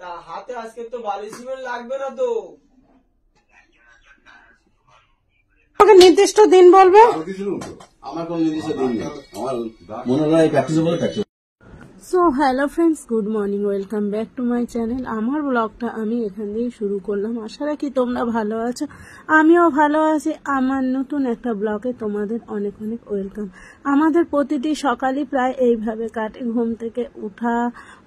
তা হাতে আজকে তো বালি সিমেন্ট লাগবে না তো। নির্দিষ্ট দিন বলবে। আমার কোন নির্দিষ্ট দিন নেই, আমার মনে হয় প্র্যাকটিস বলে practice. So hello friends, good morning, welcome back to my channel. আমার ব্লগটা আমি এখান দিয়েই শুরু করলাম। আশা রাখি তোমরা ভালো আছো, আমিও ভালো আছি। আমার নতুন একটা ব্লগে তোমাদের অনেক অনেক ওয়েলকাম। আমাদের প্রতিটি সকালই প্রায় এইভাবে কাটে। ঘুম থেকে উঠা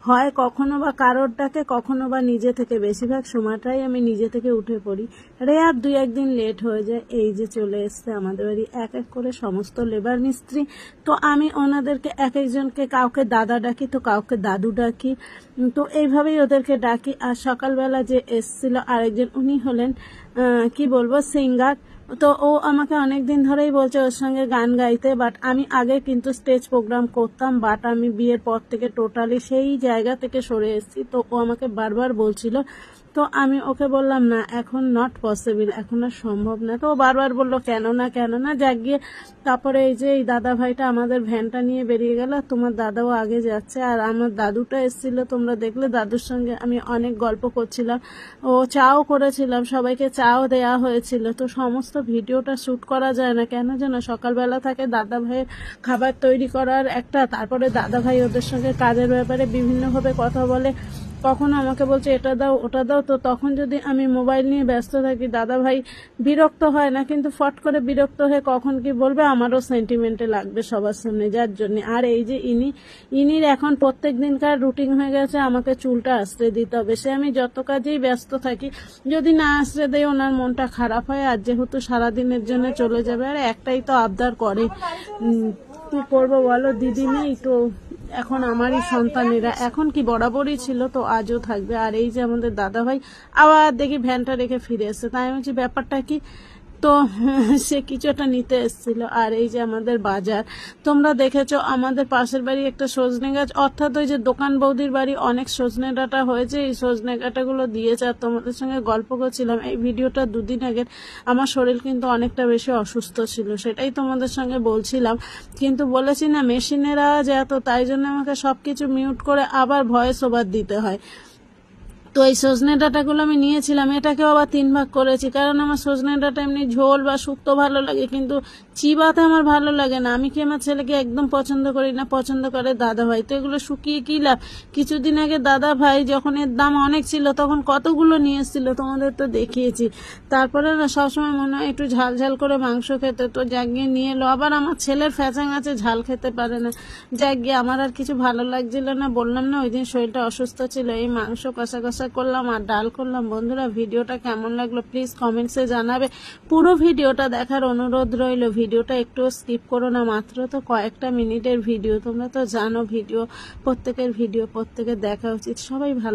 হয় কখনো বা কারোর ডাকে, কখনো বা নিজে থেকে। বেশিরভাগ সময়টাই আমি নিজে থেকে উঠে পড়ি। রেয়ার দুই একদিন লেট হয়ে যায়। এই যে চলে এসছে আমাদের বাড়ি এক এক করে সমস্ত লেবার মিস্ত্রি। তো আমি ওনাদেরকে এক একজনকে কাউকে দাদা ডাকি, তো কাউকে দাদু ডাকি। তো এইভাবেই ওদেরকে ডাকি। আর সকালবেলা যে এসছিল আরেকজন, উনি হলেন কি বলবো, সিঙ্গার। তো ও আমাকে অনেক দিন ধরেই বলছে ওর সঙ্গে গান গাইতে। বাট আমি আগে কিন্তু স্টেজ প্রোগ্রাম করতাম, বাট আমি বিয়ের পর থেকে টোটালি সেই জায়গা থেকে সরে এসেছি। তো ও আমাকে বারবার বলছিল, তো আমি ওকে বললাম না, এখন নট পসিবল, এখন আর সম্ভব না। তো ও বারবার বললো কেন না যাক গিয়ে। তারপরে এই যে এই দাদা ভাইটা আমাদের ভ্যানটা নিয়ে বেরিয়ে গেল। তোমার দাদাও আগে যাচ্ছে, আর আমার দাদুটা এসেছিল, তোমরা দেখলে। দাদুর সঙ্গে আমি অনেক গল্প করছিলাম, ও চাও করেছিলাম, সবাইকে চাও দেয়া হয়েছিল। তো সমস্ত ভিডিওটা শ্যুট করা যায় না, কেন যেন সকালবেলা থাকে দাদা ভাইয়ের খাবার তৈরি করার একটা, তারপরে দাদা ভাই ওদের সঙ্গে কাজের ব্যাপারে বিভিন্নভাবে কথা বলে। কখনো আমাকে বলছে এটা দাও ওটা দাও। তো তখন যদি আমি মোবাইল নিয়ে ব্যস্ত থাকি, দাদা ভাই বিরক্ত হয় না, কিন্তু ফট করে বিরক্ত হয়ে কখন কি বলবে আমারও সেন্টিমেন্টে লাগবে সবার সামনে, যার জন্য। আর এই যে ইনির এখন প্রত্যেক দিনকার রুটিন হয়ে গেছে আমাকে চুলটা আশ্রে দিতে হবে। সে আমি যত কাজেই ব্যস্ত থাকি, যদি না আশ্রে দেয় ওনার মনটা খারাপ হয়। আর যেহেতু সারাদিনের জন্য চলে যাবে, আর একটাই তো আবদার করে, কি করবো বলো, দিদি নেই তো। এখন আমারই সন্তানেরা, এখন কি বরাবরই ছিল, তো আজও থাকবে। আর এই যে আমাদের দাদা ভাই আবার দেখি ভ্যানটা রেখে ফিরে এসছে। তাই আমি বলছি ব্যাপারটা কি, তো সে কিছু একটা নিতে এসেছিল। আর এই যে আমাদের বাজার, তোমরা দেখেছো আমাদের পাশের বাড়ি একটা সজনে গাছ, অর্থাৎ ওই যে দোকান বৌদির বাড়ি অনেক সজনে ডাঁটা হয়েছে। এই সজনে ডাঁটাগুলো দিয়েছে, আর তোমাদের সঙ্গে গল্প করছিলাম। এই ভিডিওটা দুদিন আগের। আমার শরীর কিন্তু অনেকটা বেশি অসুস্থ ছিল, সেটাই তোমাদের সঙ্গে বলছিলাম। কিন্তু বলেছি না মেশিনের আওয়াজ এত, তাই জন্য আমাকে সবকিছু মিউট করে আবার ভয়েস ওভার দিতে হয়। তো এই সজনে ডাঁটাগুলো আমি নিয়েছিলাম, এটাকেও আবার 3 ভাগ করেছি, কারণ আমার সজনে ডাঁটা এমনি ঝোল বা শুক্তো ভালো লাগে, কিন্তু চিবাতে আমার ভালো লাগে না। আমি কি আমার ছেলেকে একদম পছন্দ করি না, পছন্দ করে দাদা ভাই। তো এগুলো শুকিয়ে কি লাভ। কিছুদিন আগে দাদা ভাই যখন এর দাম অনেক ছিল, তখন কতগুলো নিয়ে এসেছিল, তোমাদের তো দেখিয়েছি। তারপরে না সবসময় মনে হয় একটু ঝাল ঝাল করে মাংস খেতে, তো জাগিয়ে নিয়ে এলো। আবার আমার ছেলের ফ্যাচাং আছে, ঝাল খেতে পারে না। জাগিয়ে আমার আর কিছু ভালো লাগছিল না, বললাম না ওই দিন শরীরটা অসুস্থ ছিল। এই মাংস কষা কষা করলাম আর ডাল করলাম। বন্ধুরা ভিডিওটা কেমন লাগলো প্লিজ কমেন্টসে জানাবে। পুরো ভিডিওটা দেখার অনুরোধ রইল। ভিডিওটা একটু স্কিপ করো না, মাত্র তো কয়েকটা মিনিটের ভিডিও। তোমরা তো জানো ভিডিও প্রত্যেকের দেখা উচিত। সবাই ভালো।